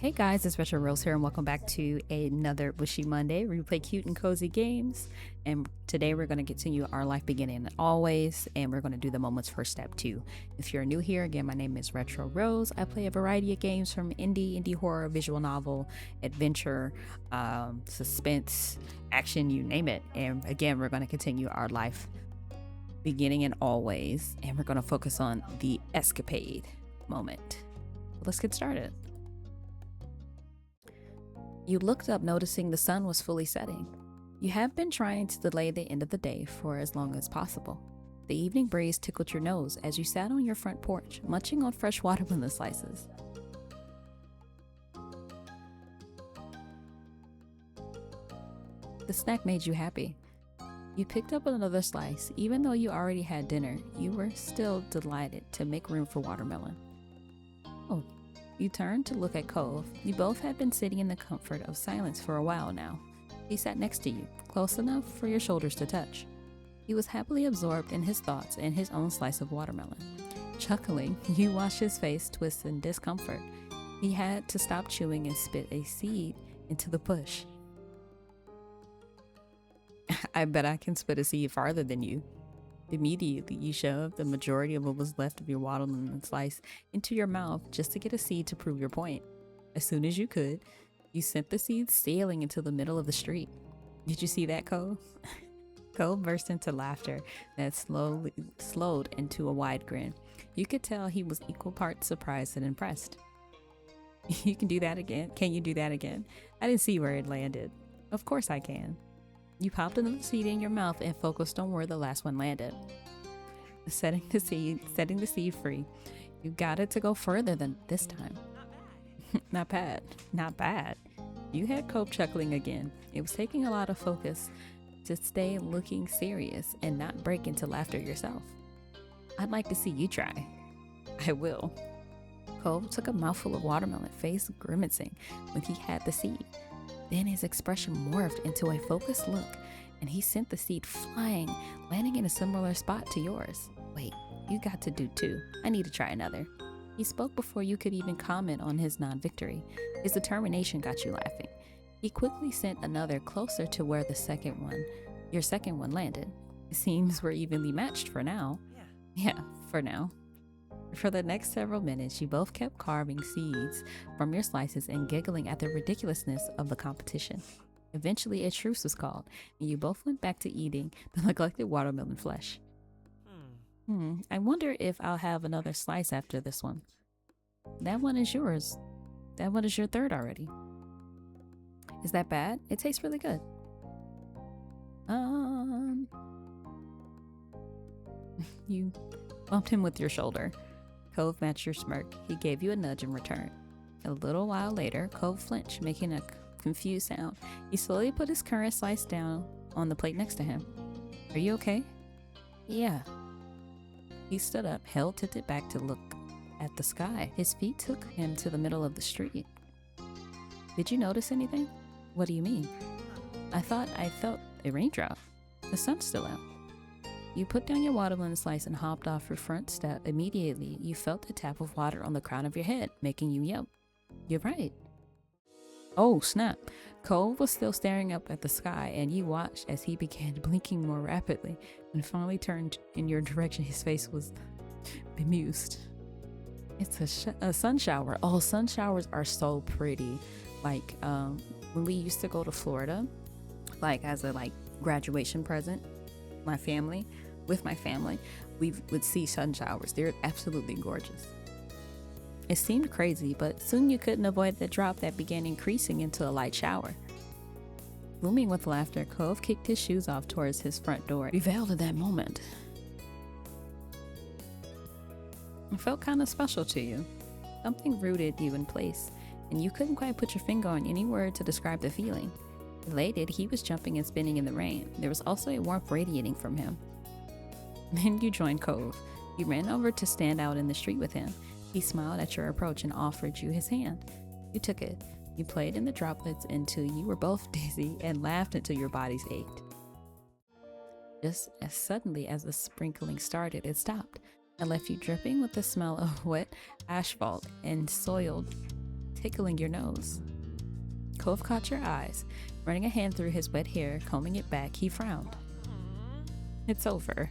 Hey guys, it's Retro Rose here, and welcome back to another Wishy Monday where we play cute and cozy games. And today we're going to continue our life beginning and always, and we're going to do the moments first step too. If you're new here, again, my name is Retro Rose. I play a variety of games from indie horror, visual novel, adventure, suspense, action, you name it. And again, we're going to continue our life beginning and always, and we're going to focus on the escapade moment. Let's get started. You looked up, noticing the sun was fully setting. You have been trying to delay the end of the day for as long as possible. The evening breeze tickled your nose as you sat on your front porch, munching on fresh watermelon slices. The snack made you happy. You picked up another slice. Even though you already had dinner, you were still delighted to make room for watermelon. Oh. You turned to look at Cove. You both had been sitting in the comfort of silence for a while now. He sat next to you, close enough for your shoulders to touch. He was happily absorbed in his thoughts and his own slice of watermelon. Chuckling, you watched his face twist in discomfort. He had to stop chewing and spit a seed into the bush. I bet I can spit a seed farther than you. Immediately, you shoved the majority of what was left of your watermelon slice into your mouth just to get a seed to prove your point. As soon as you could, you sent the seed sailing into the middle of the street. Did you see that, Cole? Cole burst into laughter that slowed into a wide grin. You could tell he was equal parts surprised and impressed. You can do that again? Can you do that again? I didn't see where it landed. Of course I can. You popped another seed in your mouth and focused on where the last one landed. Setting the seed free. You got it to go further than this time. Not bad. Not bad. You had Cope chuckling again. It was taking a lot of focus to stay looking serious and not break into laughter yourself. I'd like to see you try. I will. Cope took a mouthful of watermelon, face grimacing when he had the seed. Then his expression morphed into a focused look, and he sent the seed flying, landing in a similar spot to yours. Wait, you got to do two. I need to try another. He spoke before you could even comment on his non-victory. His determination got you laughing. He quickly sent another closer to where your second one landed. It seems we're evenly matched for now. Yeah, for now. For the next several minutes, you both kept carving seeds from your slices and giggling at the ridiculousness of the competition. Eventually, a truce was called, and you both went back to eating the neglected watermelon flesh. I wonder if I'll have another slice after this one. That one is yours. That one is your third already. Is that bad? It tastes really good. You bumped him with your shoulder. Cove matched your smirk. He gave you a nudge in return. A little while later, Cove flinched, making a confused sound. He slowly put his current slice down on the plate next to him. Are you okay? Yeah. He stood up, held tilted back to look at the sky. His feet took him to the middle of the street. Did you notice anything? What do you mean? I thought I felt a raindrop. The sun's still out. You put down your watermelon slice and hopped off your front step. Immediately, you felt a tap of water on the crown of your head, making you yelp. You're right. Oh, snap. Cole was still staring up at the sky, and you watched as he began blinking more rapidly and finally turned in your direction. His face was bemused. It's a sun shower. Oh, sun showers are so pretty. Like, when we used to go to Florida, like as a graduation present, with my family, we would see sun showers. They're absolutely gorgeous. It seemed crazy, but soon you couldn't avoid the drop that began increasing into a light shower. Booming with laughter, Cove kicked his shoes off towards his front door, beveiled in that moment. It felt kind of special to you. Something rooted you in place, and you couldn't quite put your finger on any word to describe the feeling. Elated, he was jumping and spinning in the rain. There was also a warmth radiating from him. Then you joined Cove. You ran over to stand out in the street with him. He smiled at your approach and offered you his hand. You took it. You played in the droplets until you were both dizzy and laughed until your bodies ached. Just as suddenly as the sprinkling started, it stopped and left you dripping with the smell of wet asphalt and soiled tickling your nose. Cove caught your eyes. Running a hand through his wet hair, combing it back, he frowned. It's over.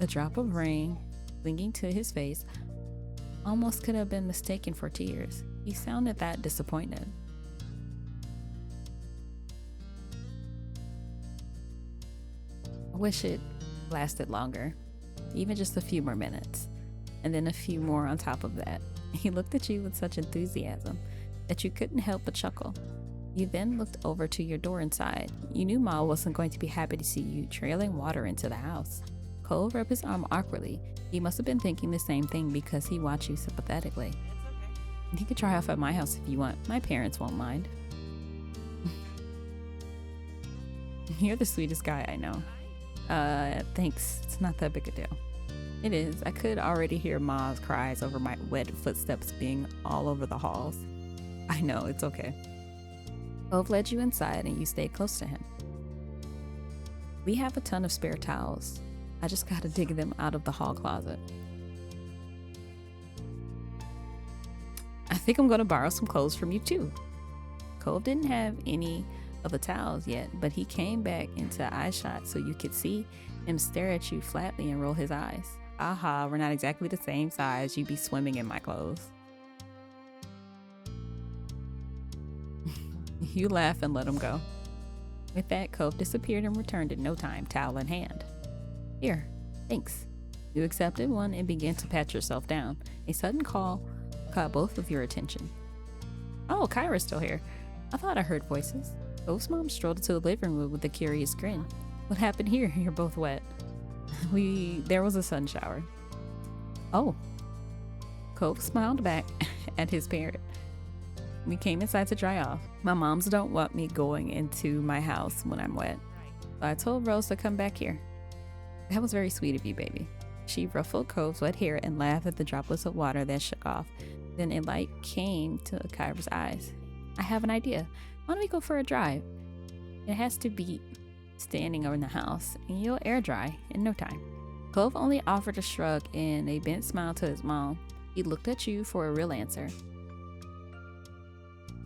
A drop of rain clinging to his face almost could have been mistaken for tears. He sounded that disappointed. I wish it lasted longer, even just a few more minutes, and then a few more on top of that. He looked at you with such enthusiasm that you couldn't help but chuckle. You then looked over to your door inside. You knew Ma wasn't going to be happy to see you trailing water into the house. Cole rubbed his arm awkwardly. He must have been thinking the same thing because he watched you sympathetically. You can try off at my house if you want. My parents won't mind. You're the sweetest guy I know. Thanks. It's not that big a deal. It is. I could already hear Ma's cries over my wet footsteps being all over the halls. I know, it's okay. Cove led you inside and you stayed close to him. We have a ton of spare towels. I just gotta dig them out of the hall closet. I think I'm gonna borrow some clothes from you too. Cove didn't have any of the towels yet, but he came back into eye shot so you could see him stare at you flatly and roll his eyes. Aha, we're not exactly the same size. You'd be swimming in my clothes. You laugh and let him go. With that, Cove disappeared and returned in no time, towel in hand. Here, thanks. You accepted one and began to pat yourself down. A sudden call caught both of your attention. Oh, Kyra's still here. I thought I heard voices. Cove's mom strolled into the living room with a curious grin. What happened here? You're both wet. There was a sun shower. Oh. Cove smiled back at his parent. We came inside to dry off. My moms don't want me going into my house when I'm wet. So I told Rose to come back here. That was very sweet of you, baby. She ruffled Cove's wet hair and laughed at the droplets of water that shook off. Then a light came to Kyra's eyes. I have an idea. Why don't we go for a drive? It has to be standing in the house, and you'll air dry in no time. Cove only offered a shrug and a bent smile to his mom. He looked at you for a real answer.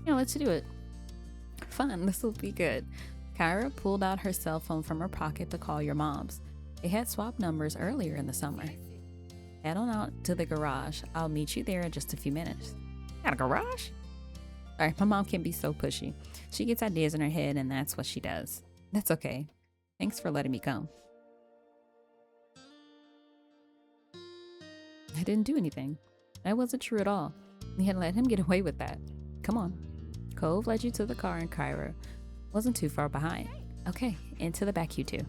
Yeah, let's do it. Fun, this will be good. Kyra pulled out her cell phone from her pocket to call your moms. They had swapped numbers earlier in the summer. Head on out to the garage. I'll meet you there in just a few minutes. Got a garage? Sorry, my mom can be so pushy. She gets ideas in her head and that's what she does. That's okay. Thanks for letting me come. I didn't do anything. That wasn't true at all. We had let him get away with that. Come on. Cove led you to the car and Kyra wasn't too far behind. Okay, into the back you two.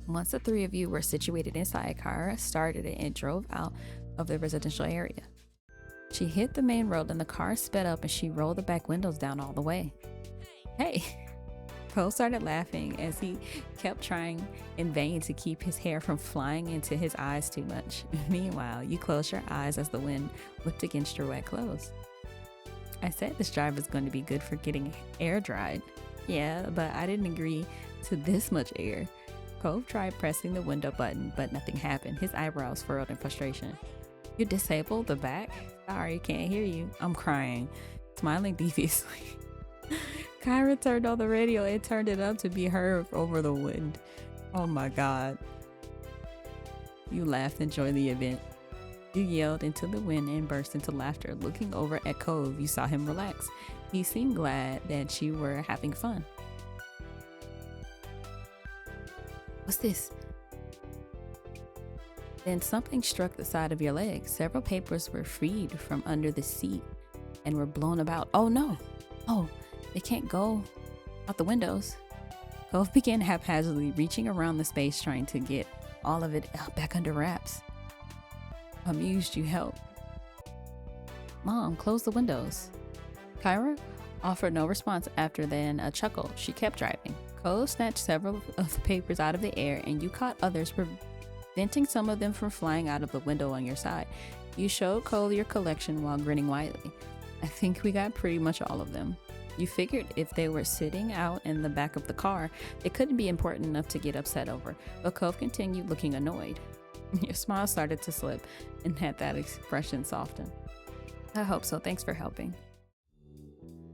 Once the three of you were situated inside, Kyra started it and drove out of the residential area. She hit the main road and the car sped up and she rolled the back windows down all the way. Hey! Cole started laughing as he kept trying in vain to keep his hair from flying into his eyes too much. Meanwhile, you closed your eyes as the wind whipped against your wet clothes. I said this drive is going to be good for getting air dried. Yeah, but I didn't agree to this much air. Cove tried pressing the window button, but nothing happened. His eyebrows furrowed in frustration. You disabled the back? Sorry, can't hear you. I'm crying, smiling deviously. Kyra turned on the radio and turned it up to be heard over the wind. Oh my God. You laughed and joined the event. You yelled into the wind and burst into laughter. Looking over at Cove, you saw him relax. He seemed glad that you were having fun. What's this? Then something struck the side of your leg. Several papers were freed from under the seat and were blown about. Oh no! Oh, they can't go out the windows. Cove began haphazardly reaching around the space trying to get all of it back under wraps. Amused, you helped. Mom, close the windows. Kyra offered no response after then a chuckle. She kept driving. Cove snatched several of the papers out of the air and you caught others, preventing some of them from flying out of the window on your side. You showed Cole your collection while grinning widely. I think we got pretty much all of them. You figured if they were sitting out in the back of the car, it couldn't be important enough to get upset over, but Cove continued looking annoyed. Your smile started to slip and had that expression soften. I hope so. Thanks for helping.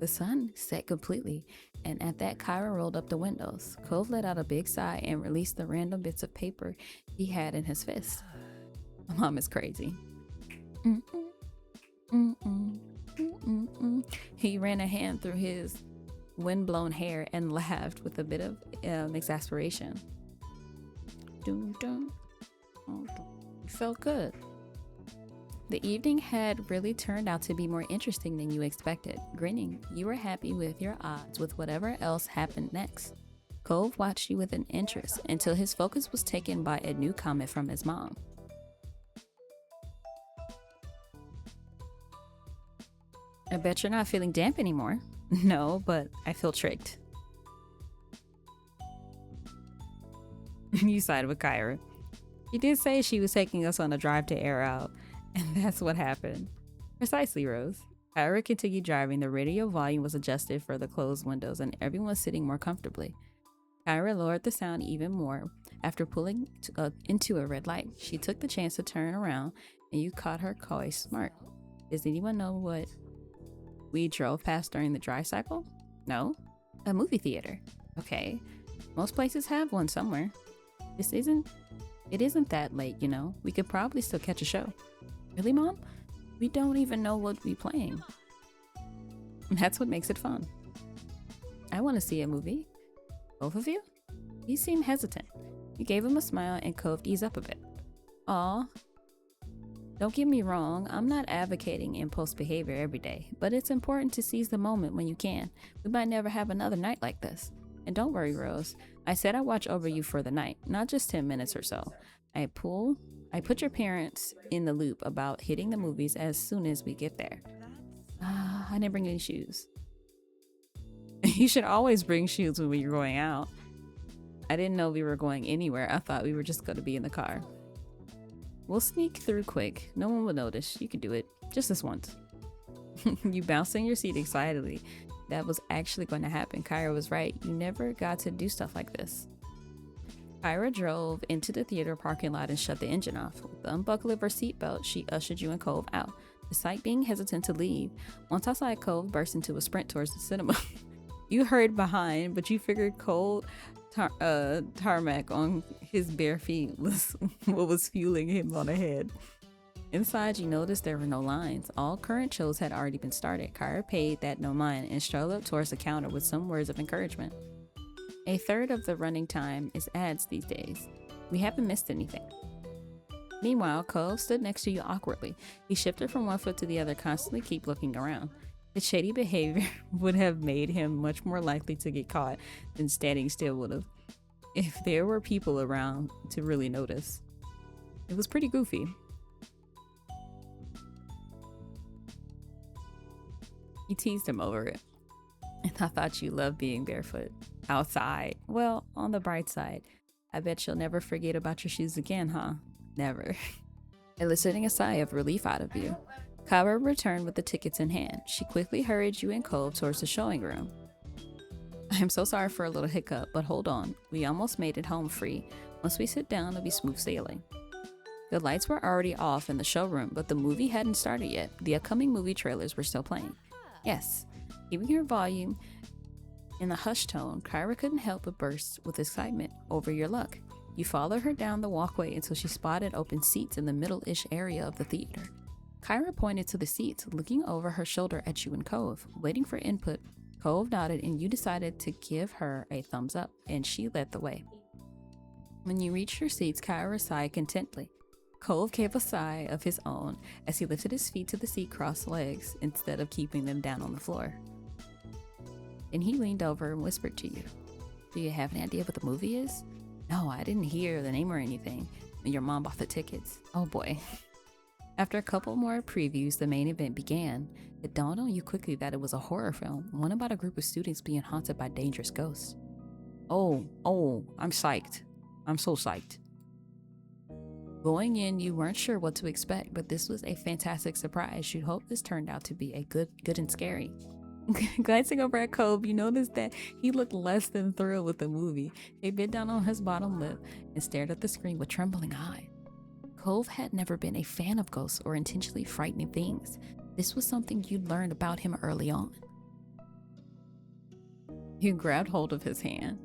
The sun set completely, and at that, Kyra rolled up the windows. Cove let out a big sigh and released the random bits of paper he had in his fist. Mom is crazy. Mm-mm, mm-mm, mm-mm. He ran a hand through his wind-blown hair and laughed with a bit of exasperation. Dun, dun. Oh, it felt good. The evening had really turned out to be more interesting than you expected. Grinning, you were happy with your odds with whatever else happened next. Cove watched you with an interest until his focus was taken by a new comment from his mom. I bet you're not feeling damp anymore. No, but I feel tricked. You sighed with Kyra. She did say she was taking us on a drive to air out, and that's what happened. Precisely, Rose. Kyra continued driving. The radio volume was adjusted for the closed windows, and everyone was sitting more comfortably. Kyra lowered the sound even more. After pulling into a red light, she took the chance to turn around, and you caught her coy smirk. Does anyone know what we drove past during the drive cycle? No? A movie theater. Okay. Most places have one somewhere. It isn't that late, you know. We could probably still catch a show. Really, Mom? We don't even know what we're playing. That's what makes it fun. I want to see a movie. Both of you? You seem hesitant. You gave him a smile and Cove eased up a bit. Aw. Don't get me wrong, I'm not advocating impulse behavior every day, but it's important to seize the moment when you can. We might never have another night like this. And don't worry, Rose. I said I'd watch over you for the night, not just 10 minutes or so. I put your parents in the loop about hitting the movies as soon as we get there. I didn't bring any shoes. You should always bring shoes when we're going out. I didn't know we were going anywhere. I thought we were just going to be in the car. We'll sneak through quick. No one will notice. You can do it. Just this once. You bounced in your seat excitedly. That was actually going to happen. Kyra was right. You never got to do stuff like this. Kyra drove into the theater parking lot and shut the engine off. With the unbuckle of her seatbelt, she ushered you and Cove out. Despite being hesitant to leave, once outside, Cove burst into a sprint towards the cinema. You hurried behind, but you figured cold tarmac on his bare feet was what was fueling him on ahead. Inside, you noticed there were no lines. All current shows had already been started. Kyra paid that no mind and strolled up towards the counter with some words of encouragement. A third of the running time is ads these days. We haven't missed anything. Meanwhile, Cove stood next to you awkwardly. He shifted from one foot to the other, constantly keep looking around. His shady behavior would have made him much more likely to get caught than standing still would have, if there were people around to really notice. It was pretty goofy. You teased him over it. And I thought you loved being barefoot. Outside. Well, on the bright side, I bet you'll never forget about your shoes again, huh? Never. Eliciting a sigh of relief out of you, Kyra returned with the tickets in hand. She quickly hurried you and Cove towards the showing room. I'm so sorry for a little hiccup, but hold on. We almost made it home free. Once we sit down, it'll be smooth sailing. The lights were already off in the showroom, but the movie hadn't started yet. The upcoming movie trailers were still playing. Yes, keeping her volume in a hushed tone, Kyra couldn't help but burst with excitement over your luck. You followed her down the walkway until she spotted open seats in the middle-ish area of the theater. Kyra pointed to the seats, looking over her shoulder at you and Cove. Waiting for input, Cove nodded and you decided to give her a thumbs up, and she led the way. When you reached your seats, Kyra sighed contently. Cove gave a sigh of his own as he lifted his feet to the seat crossed legs instead of keeping them down on the floor. Then he leaned over and whispered to you. Do you have an idea what the movie is? No, I didn't hear the name or anything. Your mom bought the tickets. Oh boy. After a couple more previews, the main event began. It dawned on you quickly that it was a horror film, one about a group of students being haunted by dangerous ghosts. Oh, I'm psyched. I'm so psyched. Going in, you weren't sure what to expect, but this was a fantastic surprise. You'd hope this turned out to be a good and scary. Glancing over at Cove, you noticed that he looked less than thrilled with the movie. He bit down on his bottom lip and stared at the screen with trembling eyes. Cove had never been a fan of ghosts or intentionally frightening things. This was something you'd learned about him early on. You grabbed hold of his hand.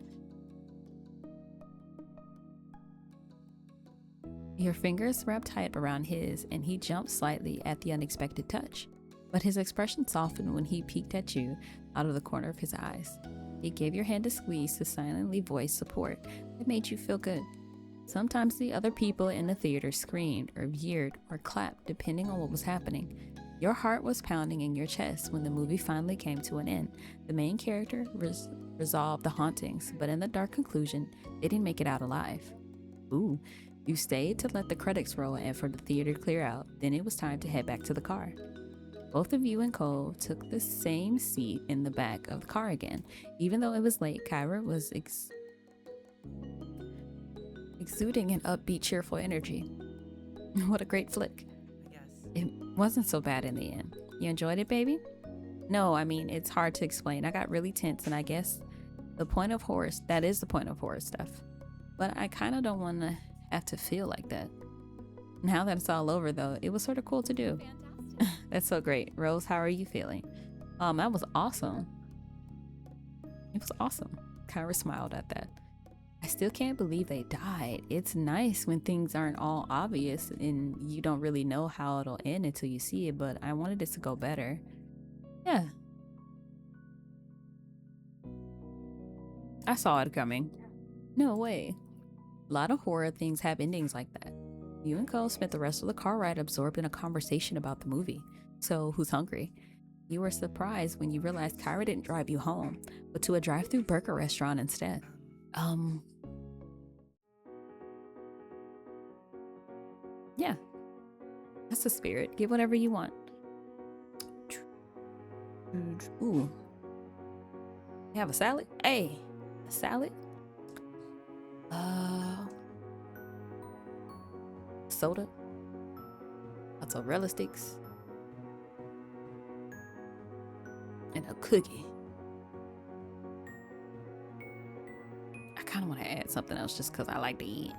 Your fingers wrapped tight around his, and he jumped slightly at the unexpected touch. But his expression softened when he peeked at you out of the corner of his eyes. He gave your hand a squeeze to silently voice support that made you feel good. Sometimes the other people in the theater screamed or veered or clapped depending on what was happening. Your heart was pounding in your chest when the movie finally came to an end. The main character resolved the hauntings, but in the dark conclusion, they didn't make it out alive. Ooh. You stayed to let the credits roll and for the theater to clear out. Then it was time to head back to the car. Both of you and Cole took the same seat in the back of the car again. Even though it was late, Kyra was exuding an upbeat, cheerful energy. What a great flick. I guess. It wasn't so bad in the end. You enjoyed it, baby? No, I mean, it's hard to explain. I got really tense, and I guess that is the point of horror stuff. But I kind of don't want to have to feel like that. Now that it's all over, though, it was sort of cool to do. Fantastic. That's so great. Rose, how are you feeling? That was awesome. It was awesome. Kyra smiled at that. I still can't believe they died. It's nice when things aren't all obvious and you don't really know how it'll end until you see it, but I wanted it to go better. Yeah. I saw it coming. No way. A lot of horror things have endings like that. You and Cole spent the rest of the car ride absorbed in a conversation about the movie. So, who's hungry? You were surprised when you realized Kyra didn't drive you home, but to a drive-through burger restaurant instead. Yeah. That's the spirit. Get whatever you want. Ooh. You have a salad? Hey, a salad? Soda, mozzarella sticks, and a cookie. I kind of want to add something else just because I like to eat.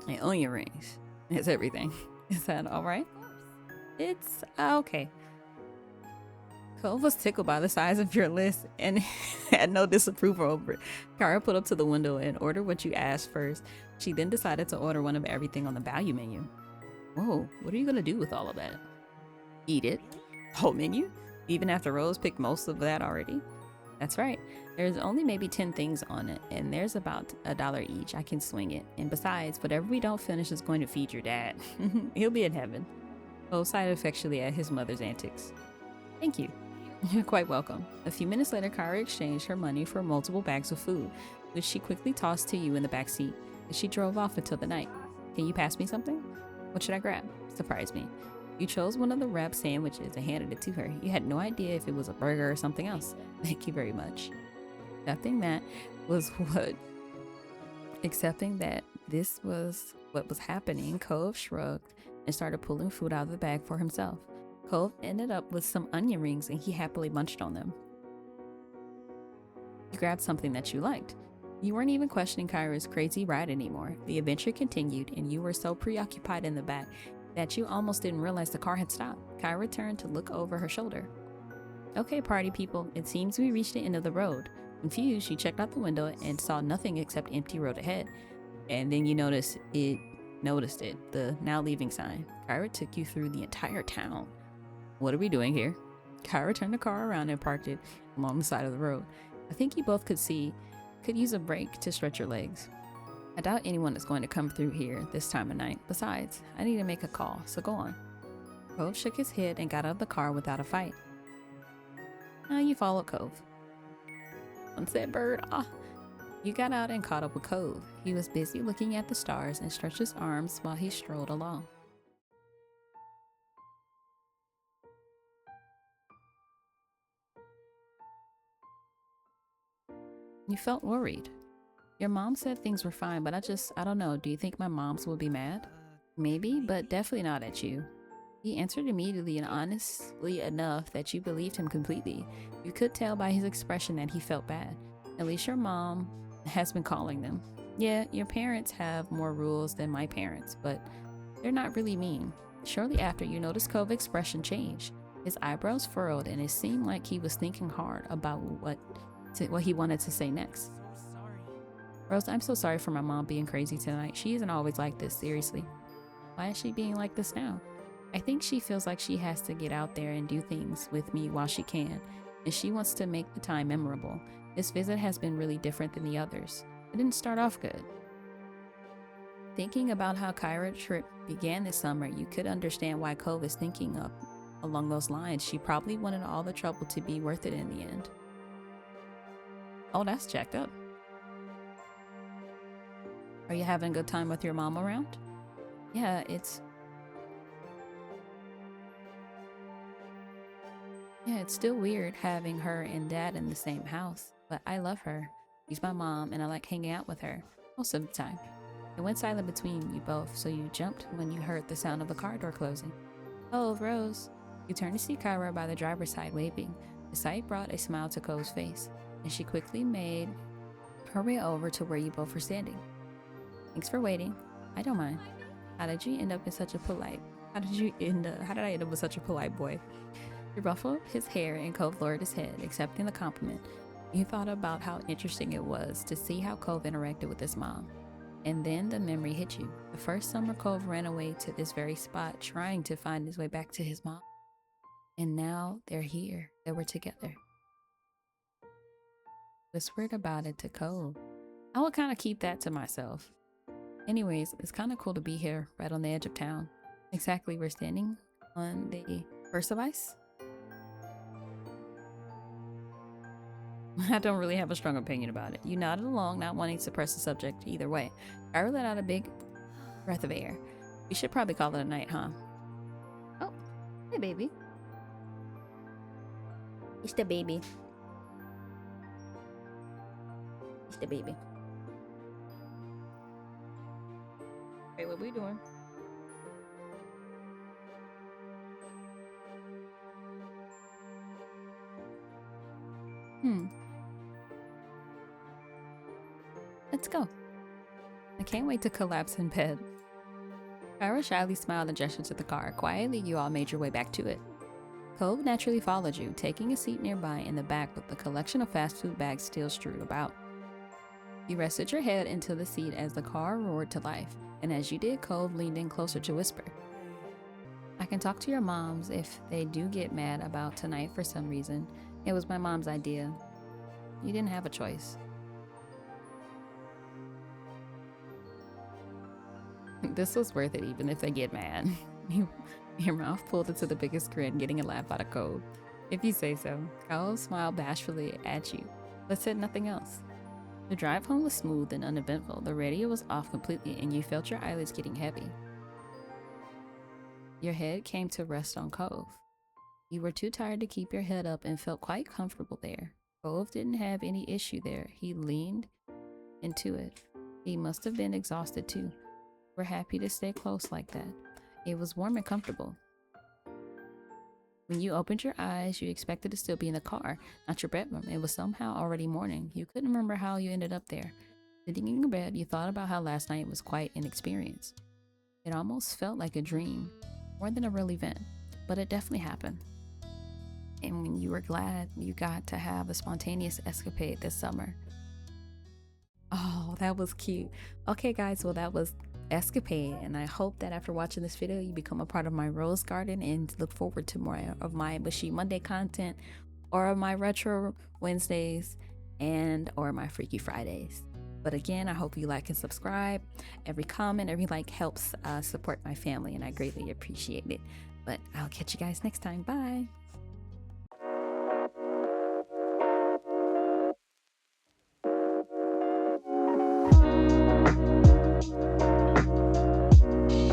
And onion rings. It's everything. Is that all right? Of course. It's okay. Cole was tickled by the size of your list and had no disapproval over it. Kara put up to the window and ordered what you asked first. She then decided to order one of everything on the value menu. Whoa, what are you going to do with all of that? Eat it? Whole menu? Even after Rose picked most of that already? That's right. There's only maybe 10 things on it, and there's about $1 each. I can swing it. And besides, whatever we don't finish is going to feed your dad. He'll be in heaven. Cole sighed affectionately at his mother's antics. Thank you. You're quite welcome. A few minutes later, Kyra exchanged her money for multiple bags of food, which she quickly tossed to you in the back seat, as she drove off until the night. Can you pass me something? What should I grab? Surprise me. You chose one of the wrap sandwiches and handed it to her. You had no idea if it was a burger or something else. Thank you very much. Accepting that this was what was happening, Cove shrugged and started pulling food out of the bag for himself. Cove ended up with some onion rings and he happily munched on them. You grabbed something that you liked. You weren't even questioning Kyra's crazy ride anymore. The adventure continued and you were so preoccupied in the back that you almost didn't realize the car had stopped. Kyra turned to look over her shoulder. Okay, party people, it seems we reached the end of the road. Confused, she checked out the window and saw nothing except empty road ahead. And then you noticed it, the now leaving sign. Kyra took you through the entire town. What are we doing here? Kyra turned the car around and parked it along the side of the road. I think you both could use a break to stretch your legs. I doubt anyone is going to come through here this time of night. Besides, I need to make a call, so go on. Cove shook his head and got out of the car without a fight. Now you followed Cove. Sunset bird, You got out and caught up with Cove. He was busy looking at the stars and stretched his arms while he strolled along. You felt worried. Your mom said things were fine, but I don't know. Do you think my moms will be mad? Maybe, but definitely not at you. He answered immediately and honestly enough that you believed him completely. You could tell by his expression that he felt bad. At least your mom has been calling them. Yeah, your parents have more rules than my parents, but they're not really mean. Shortly after, you noticed Cove's expression change. His eyebrows furrowed, and it seemed like he was thinking hard about what he wanted to say next. Rose, I'm so sorry for my mom being crazy tonight. She isn't always like this, seriously. Why is she being like this now? I think she feels like she has to get out there and do things with me while she can, and she wants to make the time memorable. This visit has been really different than the others. It didn't start off good. Thinking about how Kyra's trip began this summer, you could understand why Cove is thinking up along those lines. She probably wanted all the trouble to be worth it in the end. Oh, that's jacked up. Are you having a good time with your mom around? Yeah, it's still weird having her and dad in the same house, but I love her. She's my mom and I like hanging out with her most of the time. It went silent between you both, so you jumped when you heard the sound of the car door closing. Oh, Rose. You turned to see Kyra by the driver's side waving. The sight brought a smile to Cole's face, and she quickly made her way over to where you both were standing. Thanks for waiting. I don't mind. How did I end up with such a polite boy? He ruffled his hair and Cove lowered his head, accepting the compliment. You thought about how interesting it was to see how Cove interacted with his mom. And then the memory hit you. The first summer Cove ran away to this very spot, trying to find his way back to his mom. And now they're here. They were together. Whispered about it to Cove. I will kind of keep that to myself. Anyways, it's kind of cool to be here, right on the edge of town. Exactly, we're standing on the burst of ice. I don't really have a strong opinion about it. You nodded along, not wanting to press the subject either way. I let out a big breath of air. We should probably call it a night, huh? Oh, hey, baby. It's the baby. It's the baby. Hey, what we doing? Let's go. I can't wait to collapse in bed. Kyra shyly smiled and gestured to the car. Quietly, you all made your way back to it. Cove naturally followed you, taking a seat nearby in the back with the collection of fast food bags still strewn about. You rested your head into the seat as the car roared to life, and as you did, Cove leaned in closer to whisper. I can talk to your moms if they do get mad about tonight for some reason. It was my mom's idea. You didn't have a choice. This was worth it even if they get mad. Your mouth pulled into the biggest grin, getting a laugh out of Cove. If you say so. Cove smiled bashfully at you, but said nothing else. The drive home was smooth and uneventful. The radio was off completely and you felt your eyelids getting heavy. Your head came to rest on Cove. You were too tired to keep your head up and felt quite comfortable there. Cove didn't have any issue there. He leaned into it. He must have been exhausted too. We're happy to stay close like that. It was warm and comfortable. When you opened your eyes, you expected to still be in the car, not your bedroom. It was somehow already morning. You couldn't remember how you ended up there. Sitting in your bed, you thought about how last night was quite an experience. It almost felt like a dream, more than a real event, but it definitely happened. And when you were glad you got to have a spontaneous escapade this summer. Oh, that was cute. Okay, guys, well, that was Escapade, and I hope that after watching this video you become a part of my rose garden and look forward to more of my Mushy Monday content or my retro Wednesdays and or my Freaky Fridays. But again, I hope you like and subscribe. Every comment, every like helps support my family, and I greatly appreciate it. But I'll catch you guys next time. Bye.